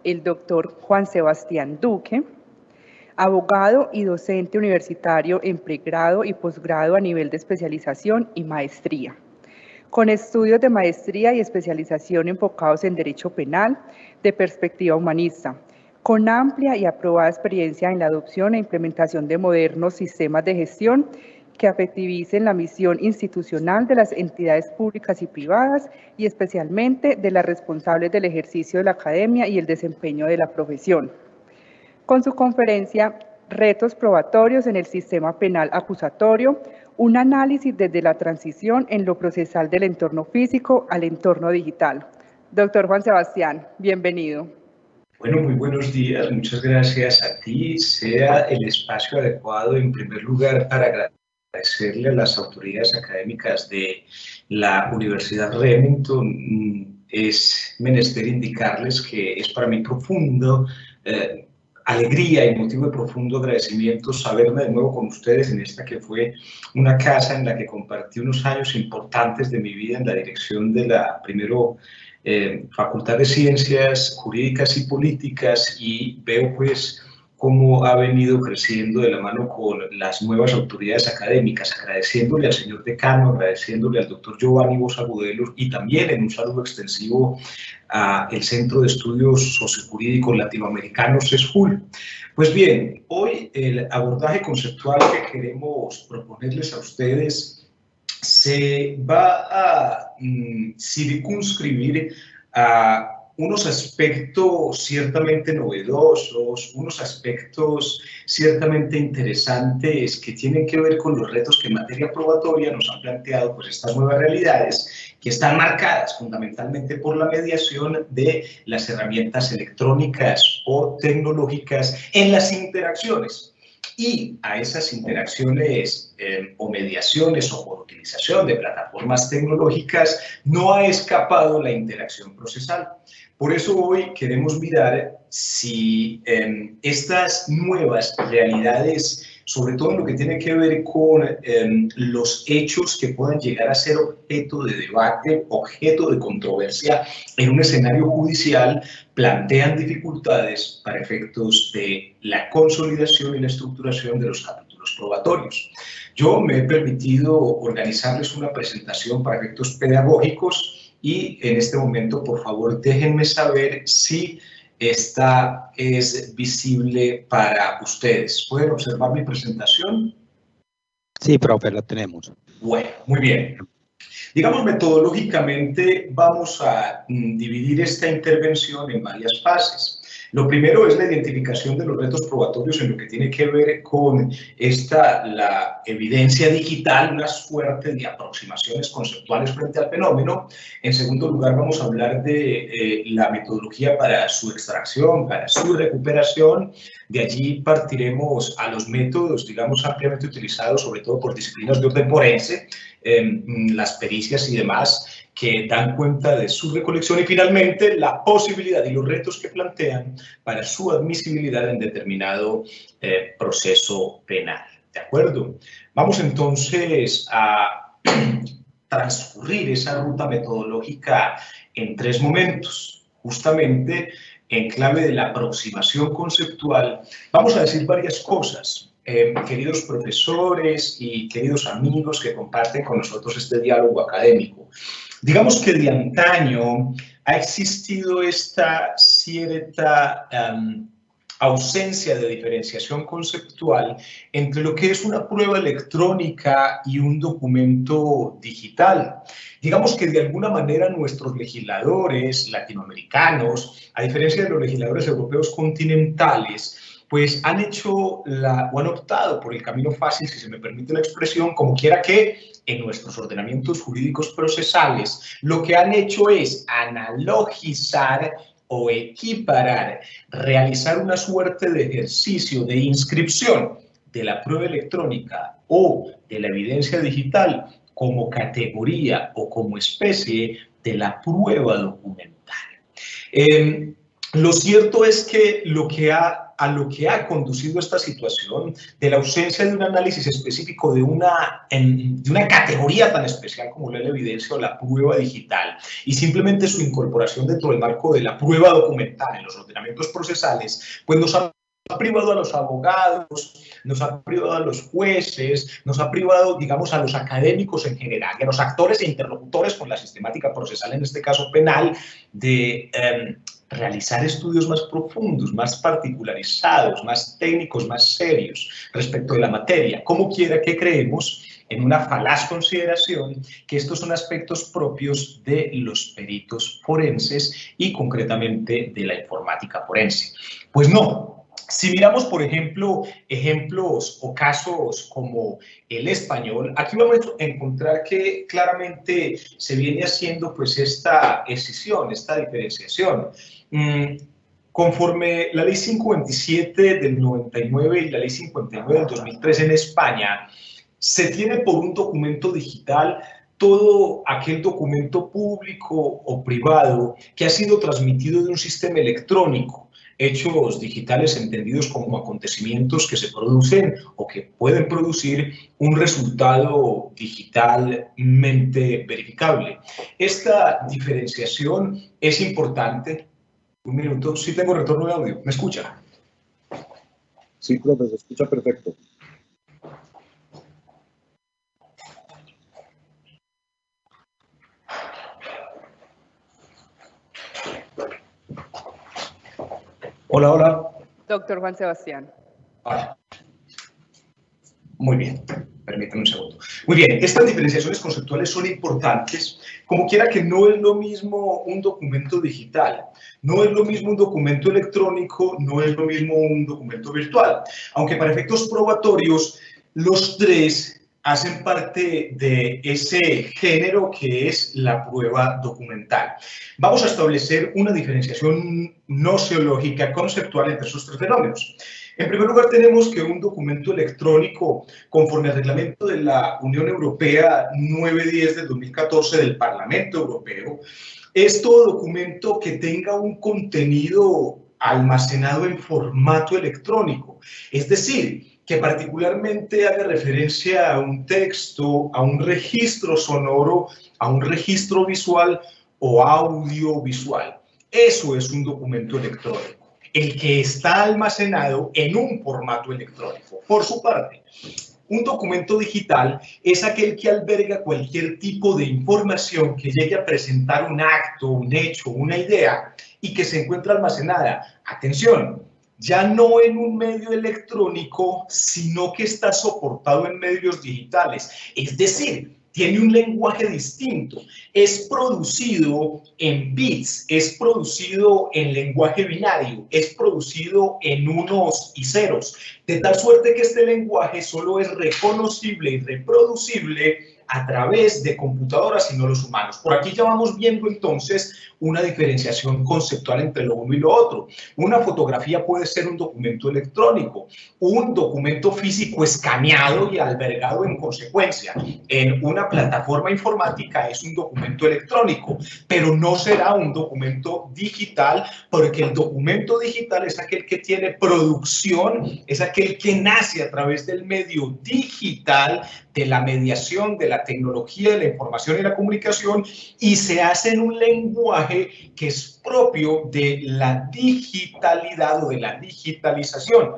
el doctor Juan Sebastián Duque, abogado y docente universitario en pregrado y posgrado a nivel de especialización y maestría, con estudios de maestría y especialización enfocados en derecho penal de perspectiva humanista, con amplia y aprobada experiencia en la adopción e implementación de modernos sistemas de gestión que afectivicen la misión institucional de las entidades públicas y privadas y especialmente de las responsables del ejercicio de la academia y el desempeño de la profesión. Con su conferencia Retos probatorios en el sistema penal acusatorio, un análisis desde la transición en lo procesal del entorno físico al entorno digital. Doctor Juan Sebastián, bienvenido. Bueno, muy buenos días, muchas gracias a ti. Sea el espacio adecuado, en primer lugar, para agradecerle a las autoridades académicas de la Universidad Remington. Es menester indicarles que es para mí profundo alegría y motivo de profundo agradecimiento saberme de nuevo con ustedes en esta que fue una casa en la que compartí unos años importantes de mi vida en la dirección de la primero Facultad de Ciencias Jurídicas y Políticas, y veo pues cómo ha venido creciendo de la mano con las nuevas autoridades académicas, agradeciéndole al señor decano, agradeciéndole al doctor Giovanni Bosch-Agudelo y también en un saludo extensivo al Centro de Estudios Sociojurídicos Latinoamericanos, CESJUL. Pues bien, hoy el abordaje conceptual que queremos proponerles a ustedes se va a circunscribir a unos aspectos ciertamente novedosos, unos aspectos ciertamente interesantes que tienen que ver con los retos que en materia probatoria nos han planteado pues estas nuevas realidades, que están marcadas fundamentalmente por la mediación de las herramientas electrónicas o tecnológicas en las interacciones. Y a esas interacciones o mediaciones o por utilización de plataformas tecnológicas no ha escapado la interacción procesal. Por eso hoy queremos mirar si estas nuevas realidades, sobre todo en lo que tiene que ver con los hechos que puedan llegar a ser objeto de debate, objeto de controversia en un escenario judicial, plantean dificultades para efectos de la consolidación y la estructuración de los capítulos probatorios. Yo me he permitido organizarles una presentación para efectos pedagógicos y en este momento, por favor, déjenme saber si esta es visible para ustedes. ¿Pueden observar mi presentación? Sí, profe, la tenemos. Bueno, muy bien. Digamos, metodológicamente vamos a dividir esta intervención en varias fases. Lo primero es la identificación de los retos probatorios en lo que tiene que ver con la evidencia digital, una suerte de aproximaciones conceptuales frente al fenómeno. En segundo lugar, vamos a hablar de la metodología para su extracción, para su recuperación. De allí partiremos a los métodos, digamos, ampliamente utilizados, sobre todo por disciplinas de orden forense, las pericias y demás, que dan cuenta de su recolección, y finalmente la posibilidad y los retos que plantean para su admisibilidad en determinado proceso penal. ¿De acuerdo? Vamos entonces a transcurrir esa ruta metodológica en tres momentos. Justamente en clave de la aproximación conceptual, vamos a decir varias cosas. Queridos profesores y queridos amigos que comparten con nosotros este diálogo académico, digamos que de antaño ha existido esta cierta ausencia de diferenciación conceptual entre lo que es una prueba electrónica y un documento digital. Digamos que de alguna manera nuestros legisladores latinoamericanos, a diferencia de los legisladores europeos continentales, pues han hecho o han optado por el camino fácil, si se me permite la expresión, como quiera que en nuestros ordenamientos jurídicos procesales, lo que han hecho es analogizar o equiparar, realizar una suerte de ejercicio de inscripción de la prueba electrónica o de la evidencia digital como categoría o como especie de la prueba documental. Lo cierto es que a lo que ha conducido esta situación de la ausencia de un análisis específico de una categoría tan especial como la evidencia o la prueba digital y simplemente su incorporación dentro del marco de la prueba documental en los ordenamientos procesales, pues nos ha privado a los abogados, nos ha privado a los jueces, nos ha privado, digamos, a los académicos en general, y a los actores e interlocutores con la sistemática procesal, en este caso penal, de realizar estudios más profundos, más particularizados, más técnicos, más serios respecto de la materia. Como quiera que creemos, en una falaz consideración, que estos son aspectos propios de los peritos forenses y concretamente de la informática forense. Pues no. Si miramos, por ejemplo, ejemplos o casos como el español, aquí vamos a encontrar que claramente se viene haciendo pues esta escisión, esta diferenciación. Conforme la ley 527 del 99 y la ley 59 del 2003 en España, se tiene por un documento digital todo aquel documento público o privado que ha sido transmitido de un sistema electrónico. Hechos digitales entendidos como acontecimientos que se producen o que pueden producir un resultado digitalmente verificable. Esta diferenciación es importante. Un minuto, sí tengo retorno de audio. ¿Me escucha? Sí, profe, se escucha perfecto. Hola, hola. Doctor Juan Sebastián. Vale. Muy bien, permítame un segundo. Muy bien, estas diferenciaciones conceptuales son importantes, como quiera que no es lo mismo un documento digital, no es lo mismo un documento electrónico, no es lo mismo un documento virtual, aunque para efectos probatorios los tres hacen parte de ese género que es la prueba documental. Vamos a establecer una diferenciación noseológica conceptual entre esos tres fenómenos. En primer lugar, tenemos que un documento electrónico, conforme al reglamento de la Unión Europea 910 del 2014 del Parlamento Europeo, es todo documento que tenga un contenido almacenado en formato electrónico, es decir, que particularmente haga referencia a un texto, a un registro sonoro, a un registro visual o audiovisual. Eso es un documento electrónico, el que está almacenado en un formato electrónico. Por su parte, un documento digital es aquel que alberga cualquier tipo de información que llegue a presentar un acto, un hecho, una idea y que se encuentra almacenada. Atención, ya no en un medio electrónico, sino que está soportado en medios digitales. Es decir, tiene un lenguaje distinto, es producido en bits, es producido en lenguaje binario, es producido en unos y ceros, de tal suerte que este lenguaje solo es reconocible y reproducible a través de computadoras y no los humanos. Por aquí ya vamos viendo entonces una diferenciación conceptual entre lo uno y lo otro. Una fotografía puede ser un documento electrónico, un documento físico escaneado y albergado en consecuencia en una plataforma informática es un documento electrónico, pero no será un documento digital, porque el documento digital es aquel que tiene producción, es aquel que nace a través del medio digital, de la mediación, de la tecnología, de la información y la comunicación, y se hace en un lenguaje que es propio de la digitalidad o de la digitalización.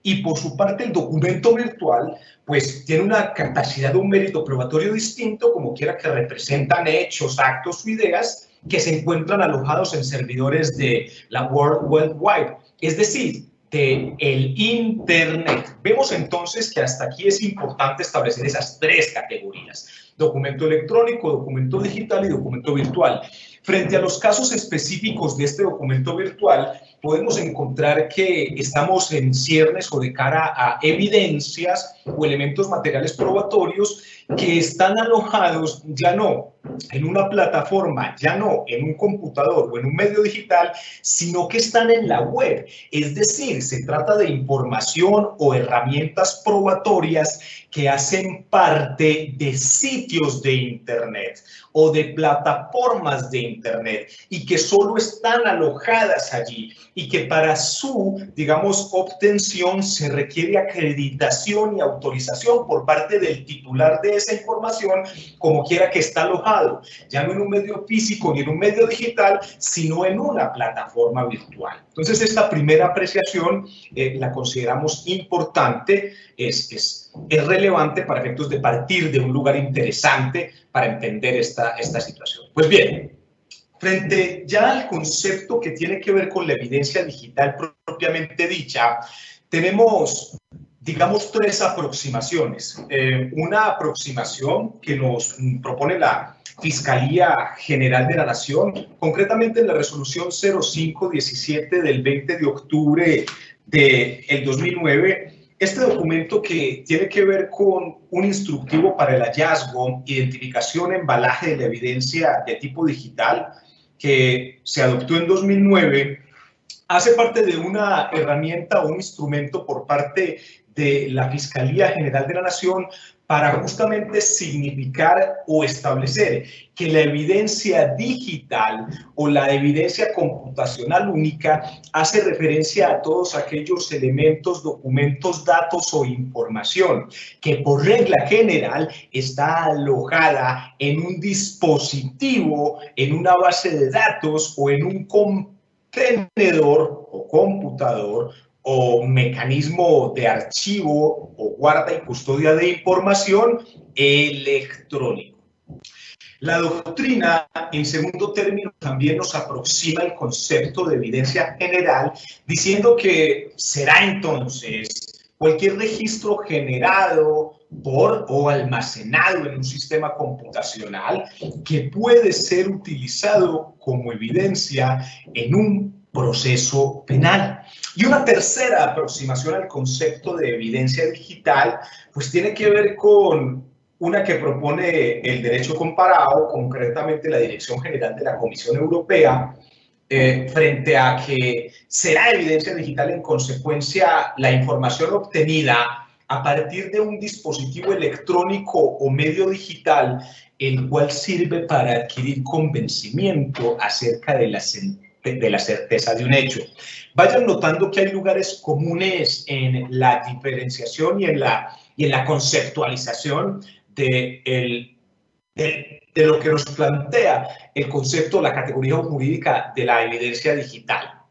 Y por su parte el documento virtual pues tiene una capacidad de un mérito probatorio distinto, como quiera que representan hechos, actos o ideas que se encuentran alojados en servidores de la World Wide Web, es decir, del Internet. Vemos entonces que hasta aquí es importante establecer esas tres categorías: documento electrónico, documento digital y documento virtual. Frente a los casos específicos de este documento virtual, podemos encontrar que estamos en ciernes o de cara a evidencias o elementos materiales probatorios que están alojados ya no en una plataforma, ya no en un computador o en un medio digital, sino que están en la web. Es decir, se trata de información o herramientas probatorias que hacen parte de sitios de Internet o de plataformas de Internet y que solo están alojadas allí y que para su, digamos, obtención se requiere acreditación y autorización por parte del titular de esa información, como quiera que está alojado, ya no en un medio físico ni en un medio digital, sino en una plataforma virtual. Entonces, esta primera apreciación la consideramos importante, es relevante para efectos de partir de un lugar interesante para entender esta situación. Pues bien, frente ya al concepto que tiene que ver con la evidencia digital propiamente dicha, tenemos, digamos, tres aproximaciones. Una aproximación que nos propone la Fiscalía General de la Nación, concretamente en la resolución 0517 del 20 de octubre del 2009, este documento que tiene que ver con un instructivo para el hallazgo, identificación, embalaje de la evidencia de tipo digital, que se adoptó en 2009, hace parte de una herramienta o un instrumento por parte de la Fiscalía General de la Nación para justamente significar o establecer que la evidencia digital o la evidencia computacional única hace referencia a todos aquellos elementos, documentos, datos o información que por regla general está alojada en un dispositivo, en una base de datos o en un contenedor o computador o mecanismo de archivo o guarda y custodia de información electrónico. La doctrina, en segundo término, también nos aproxima el concepto de evidencia general, diciendo que será entonces cualquier registro generado por o almacenado en un sistema computacional que puede ser utilizado como evidencia en un proceso penal. Y una tercera aproximación al concepto de evidencia digital, pues tiene que ver con una que propone el derecho comparado, concretamente la Dirección General de la Comisión Europea, frente a que será evidencia digital en consecuencia la información obtenida a partir de un dispositivo electrónico o medio digital, el cual sirve para adquirir convencimiento acerca de la certeza de un hecho. Vayan notando que hay lugares comunes en la diferenciación y en la conceptualización de lo que nos plantea el concepto, la categoría jurídica de la evidencia digital.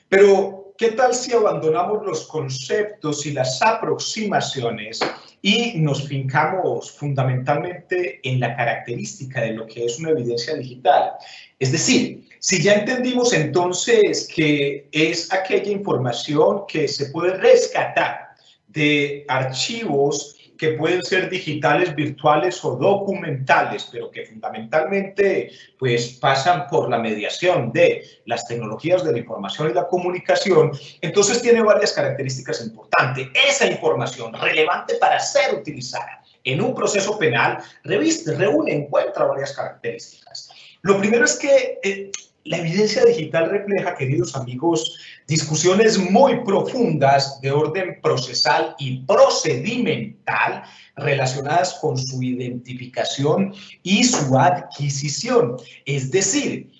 Pero, ¿qué tal si abandonamos los conceptos y las aproximaciones y nos fincamos fundamentalmente en la característica de lo que es una evidencia digital? Es decir, si ya entendimos entonces que es aquella información que se puede rescatar de archivos que pueden ser digitales, virtuales o documentales, pero que fundamentalmente pues, pasan por la mediación de las tecnologías de la información y la comunicación, entonces tiene varias características importantes. Esa información relevante para ser utilizada en un proceso penal encuentra varias características. Lo primero es que la evidencia digital refleja, queridos amigos, discusiones muy profundas de orden procesal y procedimental relacionadas con su identificación y su adquisición. Es decir,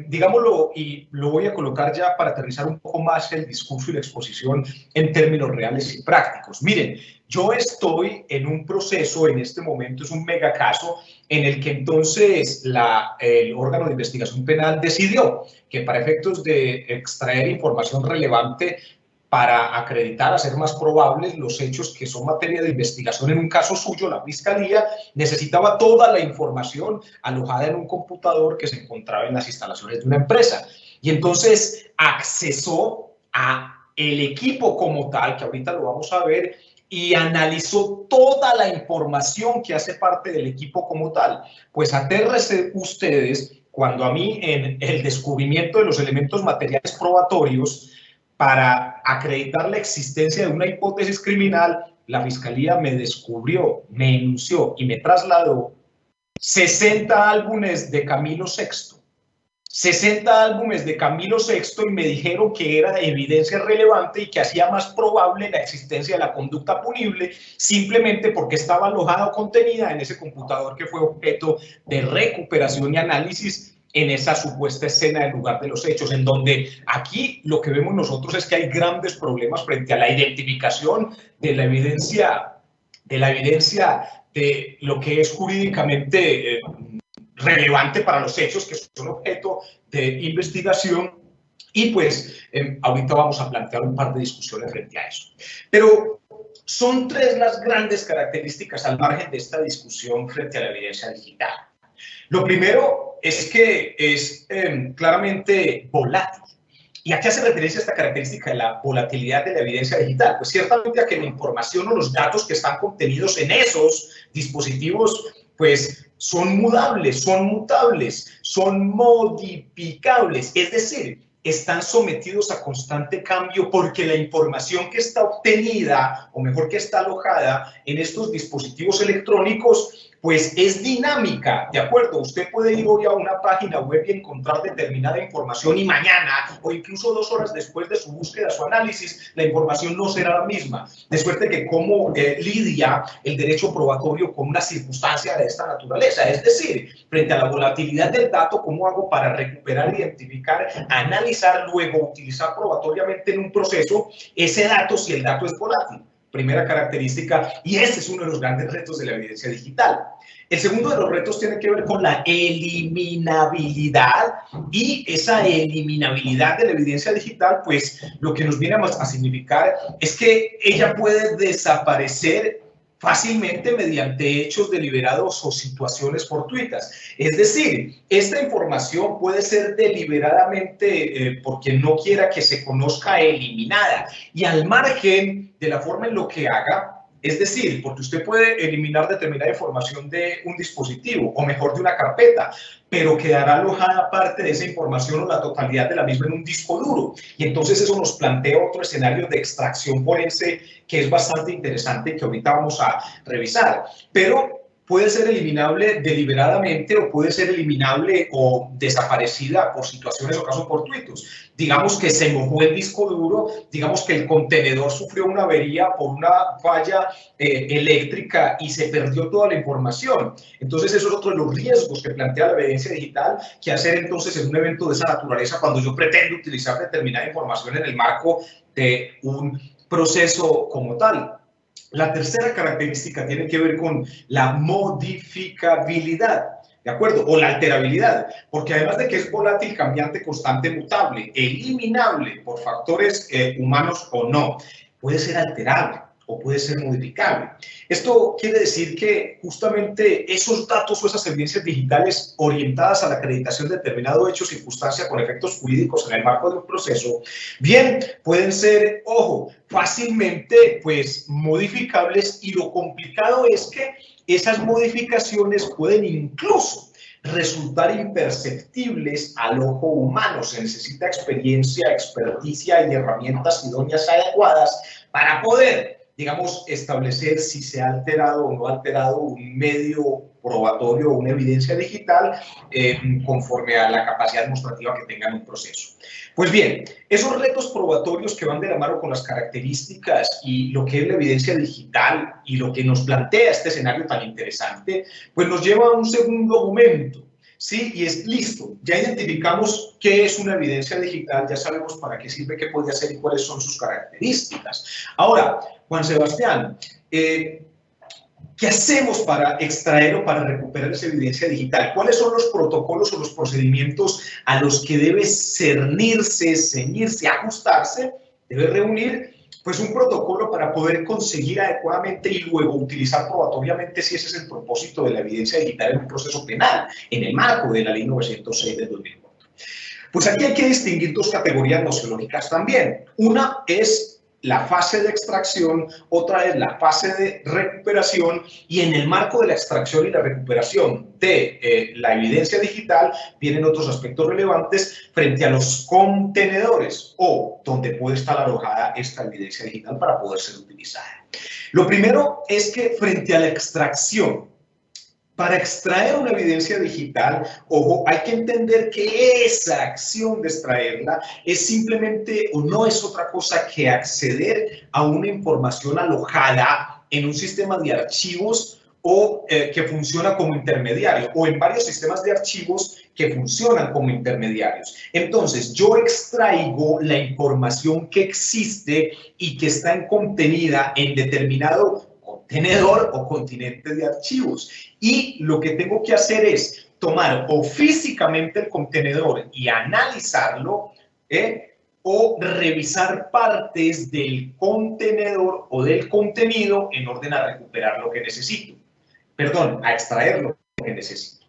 digámoslo, y lo voy a colocar ya para aterrizar un poco más el discurso y la exposición en términos reales y prácticos. Miren, yo estoy en un proceso, en este momento es un megacaso, en el que entonces el órgano de investigación penal decidió que para efectos de extraer información relevante para acreditar, hacer más probables los hechos que son materia de investigación en un caso suyo, la Fiscalía necesitaba toda la información alojada en un computador que se encontraba en las instalaciones de una empresa. Y entonces accesó a el equipo como tal, que ahorita lo vamos a ver, y analizó toda la información que hace parte del equipo como tal. Pues atérrense ustedes cuando a mí en el descubrimiento de los elementos materiales probatorios para acreditar la existencia de una hipótesis criminal, la Fiscalía me descubrió, me enunció y me trasladó 60 álbumes de Camilo VI. 60 álbumes de Camilo VI y me dijeron que era de evidencia relevante y que hacía más probable la existencia de la conducta punible simplemente porque estaba alojada o contenida en ese computador que fue objeto de recuperación y análisis en esa supuesta escena del lugar de los hechos, en donde aquí lo que vemos nosotros es que hay grandes problemas frente a la identificación de la evidencia de lo que es jurídicamente relevante para los hechos que son objeto de investigación y pues ahorita vamos a plantear un par de discusiones frente a eso. Pero son tres las grandes características al margen de esta discusión frente a la evidencia digital. Lo primero es que es claramente volátil. ¿Y a qué hace referencia esta característica de la volatilidad de la evidencia digital? Pues ciertamente a que la información o los datos que están contenidos en esos dispositivos pues son mudables, son mutables, son modificables, es decir, están sometidos a constante cambio porque la información que está obtenida, o mejor que está alojada en estos dispositivos electrónicos, pues es dinámica, ¿de acuerdo? Usted puede ir hoy a una página web y encontrar determinada información y mañana, o incluso 2 horas después de su búsqueda, su análisis, la información no será la misma. De suerte que cómo lidia el derecho probatorio con una circunstancia de esta naturaleza. Es decir, frente a la volatilidad del dato, ¿cómo hago para recuperar, identificar, analizar, luego utilizar probatoriamente en un proceso ese dato si el dato es volátil? Primera característica, y este es uno de los grandes retos de la evidencia digital. El segundo de los retos tiene que ver con la eliminabilidad, y esa eliminabilidad de la evidencia digital, pues lo que nos viene a significar es que ella puede desaparecer fácilmente mediante hechos deliberados o situaciones fortuitas. Es decir, esta información puede ser deliberadamente, por quien no quiera que se conozca, eliminada, y al margen de la forma en lo que haga. Es decir, porque usted puede eliminar determinada información de un dispositivo, o mejor de una carpeta, pero quedará alojada parte de esa información o la totalidad de la misma en un disco duro. Y entonces eso nos plantea otro escenario de extracción forense que es bastante interesante y que ahorita vamos a revisar. Pero puede ser eliminable deliberadamente o puede ser eliminable o desaparecida por situaciones o casos fortuitos. Digamos que se mojó el disco duro, digamos que el contenedor sufrió una avería por una falla eléctrica y se perdió toda la información. Entonces eso es otro de los riesgos que plantea la evidencia digital, que hacer entonces en un evento de esa naturaleza cuando yo pretendo utilizar determinada información en el marco de un proceso como tal. La tercera característica tiene que ver con la modificabilidad, ¿de acuerdo? O la alterabilidad, porque además de que es volátil, cambiante, constante, mutable, eliminable por factores humanos o no, puede ser alterable o puede ser modificable. Esto quiere decir que justamente esos datos o esas evidencias digitales orientadas a la acreditación de determinado hecho o circunstancia con efectos jurídicos en el marco de un proceso, bien, pueden ser, ojo, fácilmente pues modificables, y lo complicado es que esas modificaciones pueden incluso resultar imperceptibles al ojo humano. Se necesita experiencia, experticia y herramientas idóneas adecuadas para poder, digamos, establecer si se ha alterado o no ha alterado un medio probatorio o una evidencia digital conforme a la capacidad demostrativa que tenga en un proceso. Pues bien, esos retos probatorios que van de la mano con las características y lo que es la evidencia digital y lo que nos plantea este escenario tan interesante, pues nos lleva a un segundo momento. Sí, y es listo, ya identificamos qué es una evidencia digital, ya sabemos para qué sirve, qué puede hacer y cuáles son sus características. Ahora, Juan Sebastián, ¿qué hacemos para extraer o para recuperar esa evidencia digital? ¿Cuáles son los protocolos o los procedimientos a los que debe ceñirse, ajustarse? Debe reunir pues un protocolo para poder conseguir adecuadamente y luego utilizar probatoriamente, si ese es el propósito de la evidencia digital en un proceso penal, en el marco de la Ley 906 del 2004. Pues aquí hay que distinguir dos categorías nociológicas también. Una es la fase de extracción, otra es la fase de recuperación, y en el marco de la extracción y la recuperación de la evidencia digital vienen otros aspectos relevantes frente a los contenedores o donde puede estar alojada esta evidencia digital para poder ser utilizada. Lo primero es que frente a la extracción, para extraer una evidencia digital, ojo, hay que entender que esa acción de extraerla es simplemente o no es otra cosa que acceder a una información alojada en un sistema de archivos o que funciona como intermediario, o en varios sistemas de archivos que funcionan como intermediarios. Entonces, yo extraigo la información que existe y que está contenida en determinado contenedor o continente de archivos. Y lo que tengo que hacer es tomar o físicamente el contenedor y analizarlo, o revisar partes del contenedor o del contenido en orden a recuperar lo que necesito. Perdón, a extraer lo que necesito.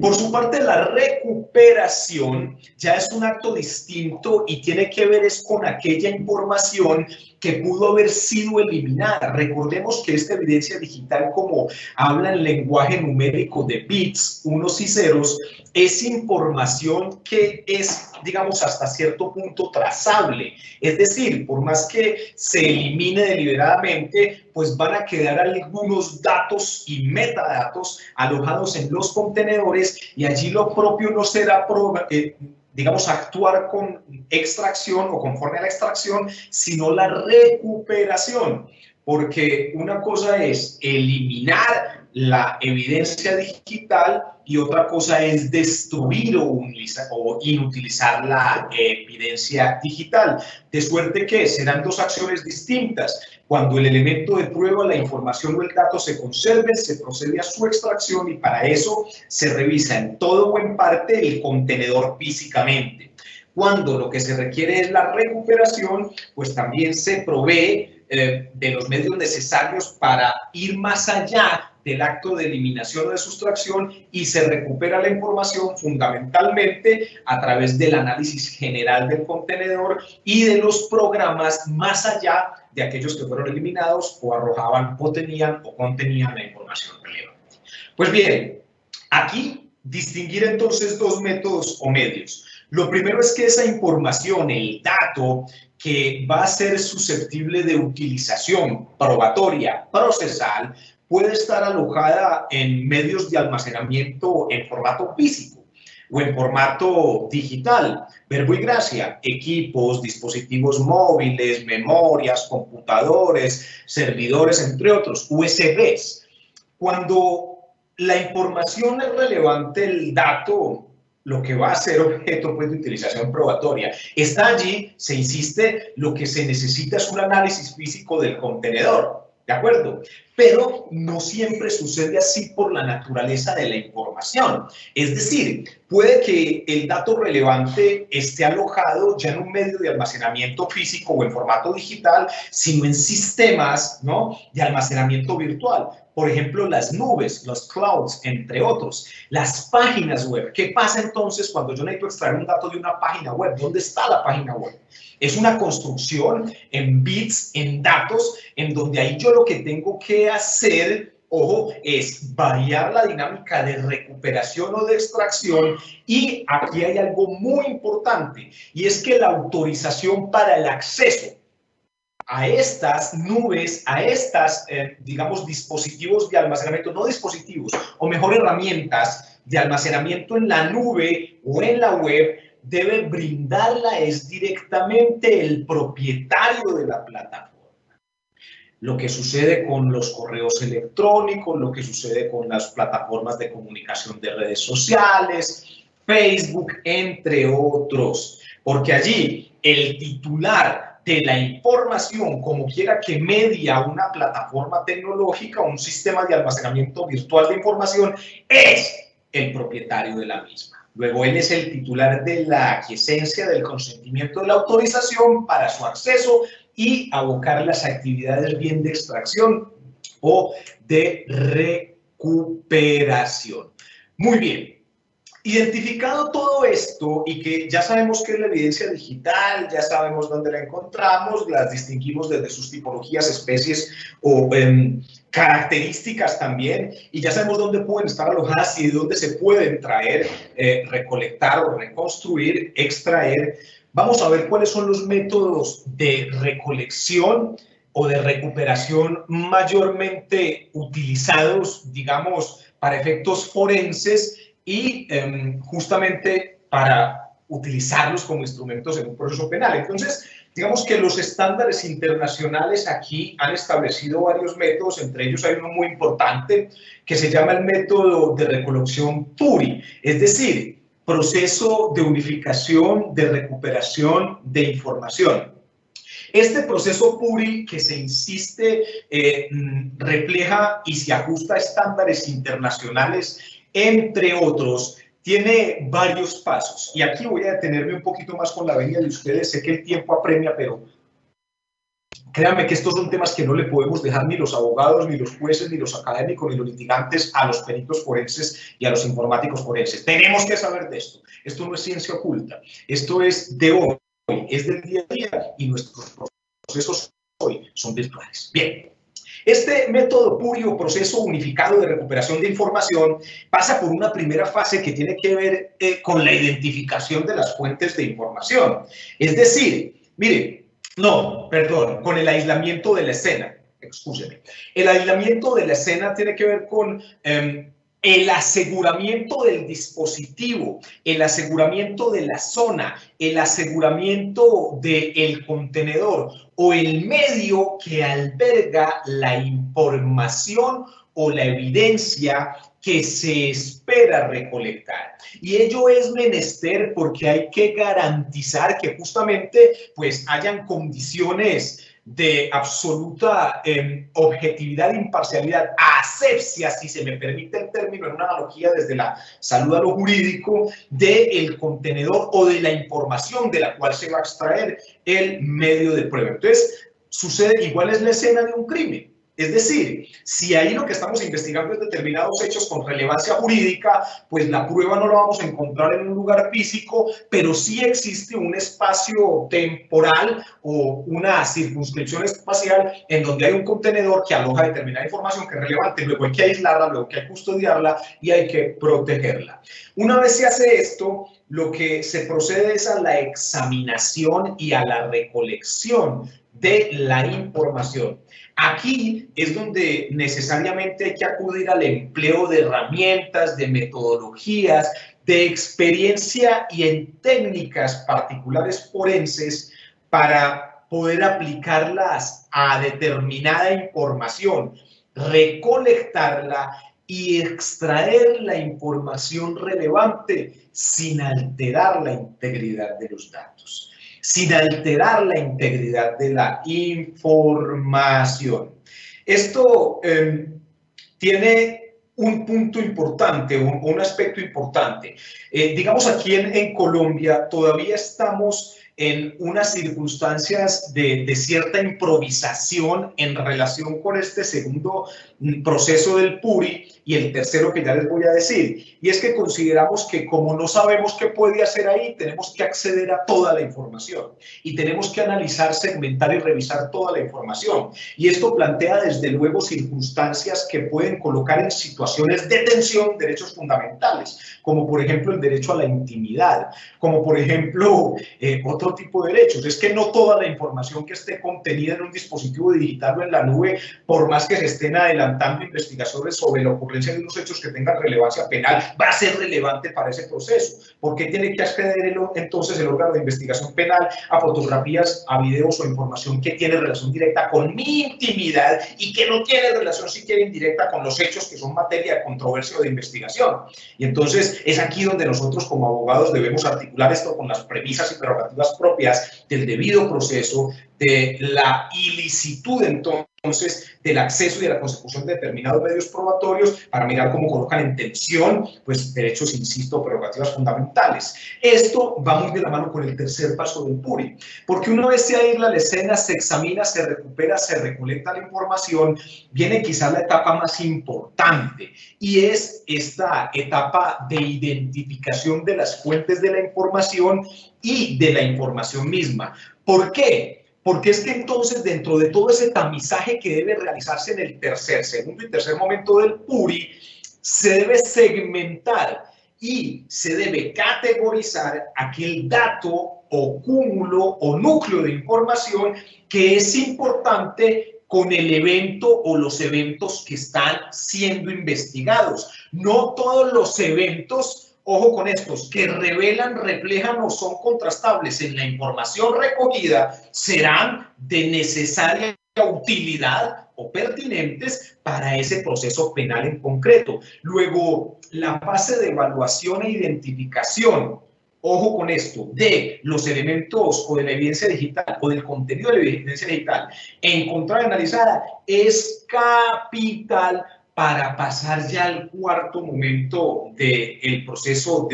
Por su parte, la recuperación ya es un acto distinto y tiene que ver es con aquella información que pudo haber sido eliminada. Recordemos que esta evidencia digital, como habla en lenguaje numérico de bits, unos y ceros, es información que es, digamos, hasta cierto punto trazable. Es decir, por más que se elimine deliberadamente, pues van a quedar algunos datos y metadatos alojados en los contenedores, y allí lo propio no será digamos, actuar con extracción o conforme a la extracción, sino la recuperación. Porque una cosa es eliminar la evidencia digital y otra cosa es destruir o inutilizar la evidencia digital. De suerte que serán dos acciones distintas. Cuando el elemento de prueba, la información o el dato se conserve, se procede a su extracción, y para eso se revisa en todo o en parte el contenedor físicamente. Cuando lo que se requiere es la recuperación, pues también se provee de los medios necesarios para ir más allá del acto de eliminación o de sustracción, y se recupera la información fundamentalmente a través del análisis general del contenedor y de los programas más allá de aquellos que fueron eliminados o arrojaban o tenían o contenían la información relevante. Pues bien, aquí distinguir entonces dos métodos o medios. Lo primero es que esa información, el dato, que va a ser susceptible de utilización probatoria, procesal, puede estar alojada en medios de almacenamiento en formato físico o en formato digital. Verbo y gracia: equipos, dispositivos móviles, memorias, computadores, servidores, entre otros, USBs. Cuando la información es relevante, el dato, lo que va a ser objeto pues, de utilización probatoria, está allí, se insiste, lo que se necesita es un análisis físico del contenedor, ¿de acuerdo? Pero no siempre sucede así por la naturaleza de la información. Es decir, puede que el dato relevante esté alojado ya en un medio de almacenamiento físico o en formato digital, sino en sistemas, ¿no?, de almacenamiento virtual. Por ejemplo, las nubes, los clouds, entre otros. Las páginas web. ¿Qué pasa entonces cuando yo necesito extraer un dato de una página web? ¿Dónde está la página web? Es una construcción en bits, en datos, en donde ahí yo lo que tengo que hacer, ojo, es variar la dinámica de recuperación o de extracción. Y aquí hay algo muy importante, y es que la autorización para el acceso a estas nubes, a estas, digamos, dispositivos de almacenamiento, no dispositivos, o mejor herramientas de almacenamiento en la nube o en la web, debe brindarla es directamente el propietario de la plataforma. Lo que sucede con los correos electrónicos, lo que sucede con las plataformas de comunicación de redes sociales, Facebook, entre otros, porque allí el titular de la información, como quiera que media una plataforma tecnológica o un sistema de almacenamiento virtual de información, es el propietario de la misma. Luego, él es el titular de la aquiescencia, del consentimiento de la autorización para su acceso y abocar las actividades bien de extracción o de recuperación. Muy bien. Identificado todo esto y que ya sabemos qué es la evidencia digital, ya sabemos dónde la encontramos, las distinguimos desde sus tipologías, especies o características también, y ya sabemos dónde pueden estar alojadas y de dónde se pueden traer, recolectar o reconstruir, extraer. Vamos a ver cuáles son los métodos de recolección o de recuperación mayormente utilizados, digamos, para efectos forenses y justamente para utilizarlos como instrumentos en un proceso penal. Entonces, digamos que los estándares internacionales aquí han establecido varios métodos, entre ellos hay uno muy importante que se llama el método de recolección PURI, es decir, proceso de unificación, de recuperación de información. Este proceso PURI que se insiste refleja y se ajusta a estándares internacionales, entre otros, tiene varios pasos. Y aquí voy a detenerme un poquito más con la venia de ustedes. Sé que el tiempo apremia, pero créanme que estos son temas que no le podemos dejar ni los abogados, ni los jueces, ni los académicos, ni los litigantes a los peritos forenses y a los informáticos forenses. Tenemos que saber de esto. Esto no es ciencia oculta. Esto es de hoy, es del día a día y nuestros procesos hoy son virtuales. Bien. Este método PURI o proceso unificado de recuperación de información pasa por una primera fase que tiene que ver con la identificación de las fuentes de información. Es decir, mire, con el aislamiento de la escena. Excúseme. El aislamiento de la escena tiene que ver con el aseguramiento del dispositivo, el aseguramiento de la zona, el aseguramiento del contenedor o el medio que alberga la información o la evidencia que se espera recolectar. Y ello es menester porque hay que garantizar que justamente pues hayan condiciones de absoluta objetividad e imparcialidad, asepsia, si se me permite el término en una analogía desde la salud a lo jurídico, del contenedor o de la información de la cual se va a extraer el medio de prueba. Entonces, sucede igual es la escena de un crimen. Es decir, si ahí lo que estamos investigando es determinados hechos con relevancia jurídica, pues la prueba no la vamos a encontrar en un lugar físico, pero sí existe un espacio temporal o una circunscripción espacial en donde hay un contenedor que aloja determinada información que es relevante, luego hay que aislarla, luego hay que custodiarla y hay que protegerla. Una vez se hace esto, lo que se procede es a la examinación y a la recolección de la información. Aquí es donde necesariamente hay que acudir al empleo de herramientas, de metodologías, de experiencia y en técnicas particulares forenses para poder aplicarlas a determinada información, recolectarla y extraer la información relevante sin alterar la integridad de los datos, sin alterar la integridad de la información. Esto tiene un punto importante, un aspecto importante. Digamos, aquí en Colombia todavía estamos en unas circunstancias de cierta improvisación en relación con este segundo proceso del PURI y el tercero que ya les voy a decir. Y es que consideramos que como no sabemos qué puede hacer ahí, tenemos que acceder a toda la información y tenemos que analizar, segmentar y revisar toda la información. Y esto plantea desde luego circunstancias que pueden colocar en situaciones de tensión derechos fundamentales, como por ejemplo el derecho a la intimidad, como por ejemplo otro tipo de derechos. Es que no toda la información que esté contenida en un dispositivo digital o en la nube, por más que se estén adelantando investigaciones sobre la ocurrencia de unos hechos que tengan relevancia penal, va a ser relevante para ese proceso. ¿Por qué tiene que acceder entonces el órgano de investigación penal a fotografías, a videos o información que tiene relación directa con mi intimidad y que no tiene relación siquiera indirecta con los hechos que son materia de controversia o de investigación? Y entonces es aquí donde nosotros como abogados debemos articular esto con las premisas y prerrogativas propias del debido proceso, de la ilicitud entonces entonces del acceso y de la consecución de determinados medios probatorios para mirar cómo colocan en tensión pues, derechos, insisto, prerrogativas fundamentales. Esto va muy de la mano con el tercer paso del PURI, porque una vez se aísla la escena, se examina, se recupera, se recolecta la información, viene quizás la etapa más importante y es esta etapa de identificación de las fuentes de la información y de la información misma. ¿Por qué? Porque es que entonces dentro de todo ese tamizaje que debe realizarse en el segundo y tercer momento del PURI, se debe segmentar y se debe categorizar aquel dato o cúmulo o núcleo de información que es importante con el evento o los eventos que están siendo investigados. No todos los eventos, ojo con estos, que revelan, reflejan o son contrastables en la información recogida serán de necesaria utilidad o pertinentes para ese proceso penal en concreto. Luego, la fase de evaluación e identificación, ojo con esto, de los elementos o de la evidencia digital o del contenido de la evidencia digital encontrada y analizada es capital para pasar ya al cuarto momento del proceso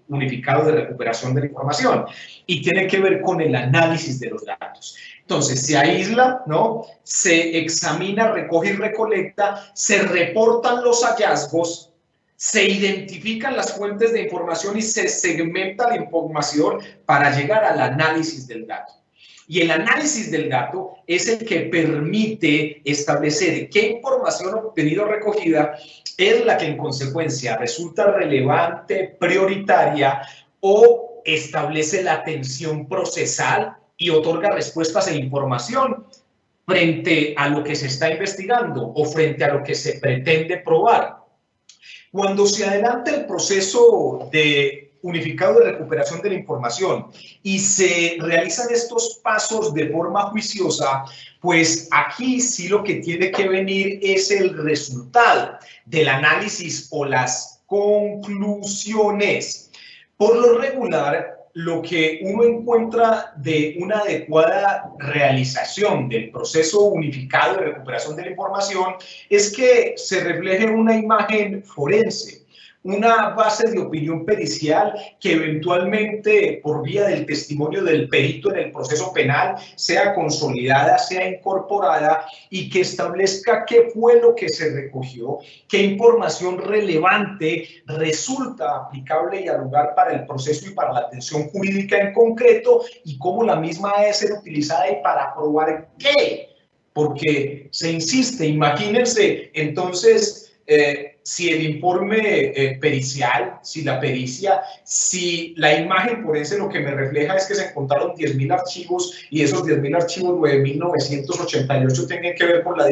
unificado de recuperación de la información y tiene que ver con el análisis de los datos. Entonces, se aísla, ¿no? Se examina, recoge y recolecta, se reportan los hallazgos, se identifican las fuentes de información y se segmenta la información para llegar al análisis del dato. Y el análisis del dato es el que permite establecer qué información obtenida o recogida es la que en consecuencia resulta relevante, prioritaria o establece la atención procesal y otorga respuestas e información frente a lo que se está investigando o frente a lo que se pretende probar. Cuando se adelanta el proceso de unificado de recuperación de la información y se realizan estos pasos de forma juiciosa, pues aquí sí lo que tiene que venir es el resultado del análisis o las conclusiones. Por lo regular, lo que uno encuentra de una adecuada realización del proceso unificado de recuperación de la información es que se refleje una imagen forense, una base de opinión pericial que eventualmente por vía del testimonio del perito en el proceso penal sea consolidada, sea incorporada y que establezca qué fue lo que se recogió, qué información relevante resulta aplicable y al lugar para el proceso y para la atención jurídica en concreto y cómo la misma debe ser utilizada y para probar qué. Porque se insiste, imagínense entonces si el informe pericial, si la pericia, si la imagen forense lo que me refleja es que se encontraron 10.000 archivos y esos 10.000 archivos, 9.988 tienen que ver con la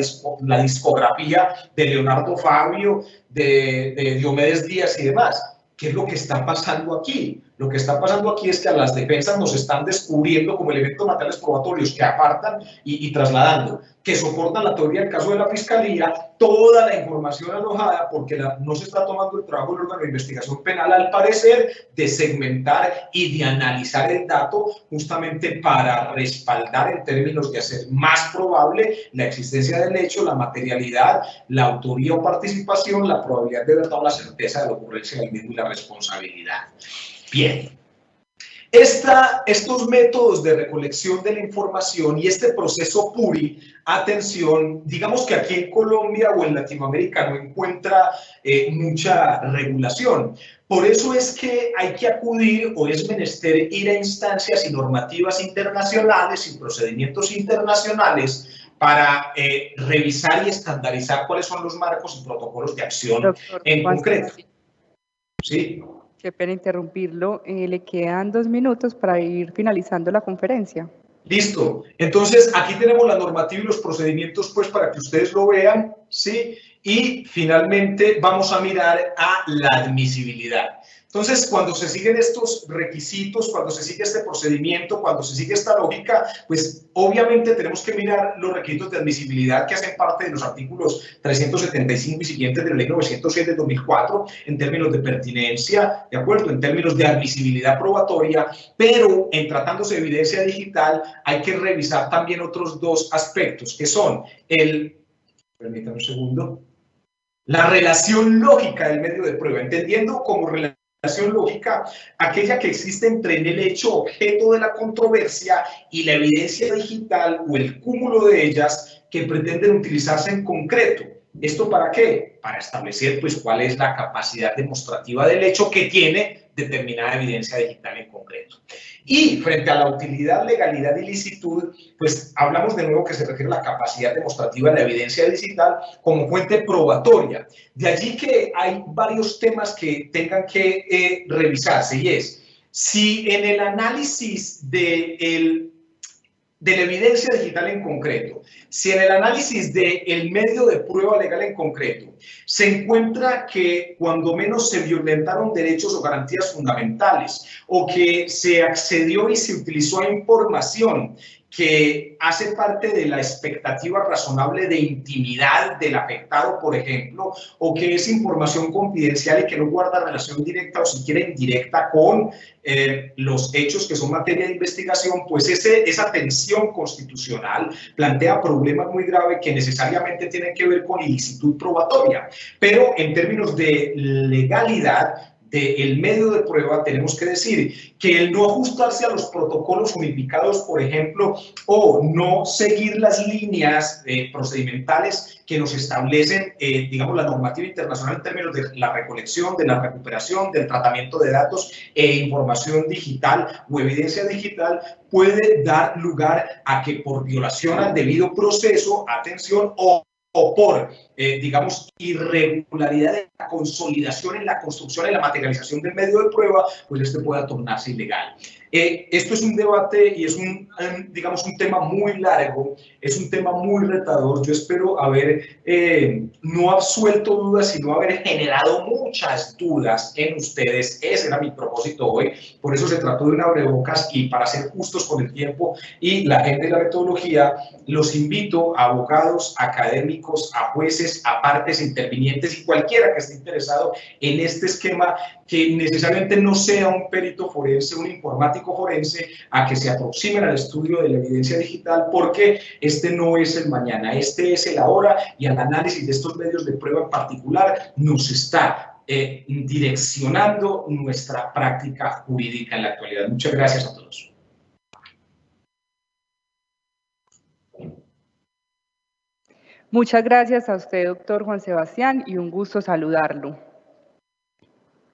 discografía de Leonardo Fabio, de Diomedes Díaz y demás. ¿Qué es lo que está pasando aquí? Lo que está pasando aquí es que a las defensas nos están descubriendo como elementos materiales probatorios que apartan y trasladando, que soportan la teoría del caso de la Fiscalía, toda la información alojada porque no se está tomando el trabajo del órgano de investigación penal, al parecer, de segmentar y de analizar el dato justamente para respaldar en términos de hacer más probable la existencia del hecho, la materialidad, la autoría o participación, la probabilidad de verdad o la certeza de la ocurrencia del mismo y la responsabilidad. Bien, estos métodos de recolección de la información y este proceso PURI, atención, digamos que aquí en Colombia o en Latinoamérica no encuentra mucha regulación. Por eso es que hay que acudir o es menester ir a instancias y normativas internacionales y procedimientos internacionales para revisar y estandarizar cuáles son los marcos y protocolos de acción, doctor, en concreto. ¿Sí? Qué pena interrumpirlo. Le quedan 2 minutos para ir finalizando la conferencia. Listo. Entonces, aquí tenemos la normativa y los procedimientos, pues, para que ustedes lo vean, ¿sí? Y finalmente vamos a mirar a la admisibilidad. Entonces, cuando se siguen estos requisitos, cuando se sigue este procedimiento, cuando se sigue esta lógica, pues obviamente tenemos que mirar los requisitos de admisibilidad que hacen parte de los artículos 375 y siguientes de la Ley 906 de 2004, en términos de pertinencia, ¿de acuerdo? En términos de admisibilidad probatoria, pero en tratándose de evidencia digital hay que revisar también otros dos aspectos, que son permítanme un segundo, la relación lógica del medio de prueba, entendiendo como relación lógica aquella que existe entre el hecho objeto de la controversia y la evidencia digital o el cúmulo de ellas que pretenden utilizarse en concreto. ¿Esto para qué? Para establecer pues cuál es la capacidad demostrativa del hecho que tiene determinada evidencia digital en concreto. Y frente a la utilidad, legalidad y licitud, pues hablamos de nuevo que se refiere a la capacidad demostrativa de la evidencia digital como fuente probatoria. De allí que hay varios temas que tengan que revisarse, y es si en el análisis de la evidencia digital en concreto, si en el análisis del medio de prueba legal en concreto se encuentra que cuando menos se violentaron derechos o garantías fundamentales o que se accedió y se utilizó información que hace parte de la expectativa razonable de intimidad del afectado, por ejemplo, o que es información confidencial y que no guarda relación directa o siquiera indirecta con los hechos que son materia de investigación, pues esa tensión constitucional plantea problemas muy graves que necesariamente tienen que ver con ilicitud probatoria. Pero en términos de legalidad del medio de prueba, tenemos que decir que el no ajustarse a los protocolos unificados, por ejemplo, o no seguir las líneas procedimentales que nos establecen, digamos, la normativa internacional en términos de la recolección, de la recuperación, del tratamiento de datos e información digital o evidencia digital, puede dar lugar a que por violación al debido proceso, atención, o por, digamos, irregularidad de la consolidación en la construcción y la materialización del medio de prueba, pues este pueda tornarse ilegal. Esto es un debate y es digamos, un tema muy largo, es un tema muy retador. Yo espero haber no absuelto dudas, sino haber generado muchas dudas en ustedes. Ese era mi propósito hoy. Por eso se trató de un abrebocas, y para ser justos con el tiempo y la gente de la metodología, los invito a abogados, académicos, a jueces, a partes intervinientes y cualquiera que esté interesado en este esquema, que necesariamente no sea un perito forense, un informático forense, a que se aproximen al estudio de la evidencia digital, porque este no es el mañana, este es el ahora, y al análisis de estos medios de prueba en particular nos está direccionando nuestra práctica jurídica en la actualidad. Muchas gracias a todos. Muchas gracias a usted, doctor Juan Sebastián, y un gusto saludarlo.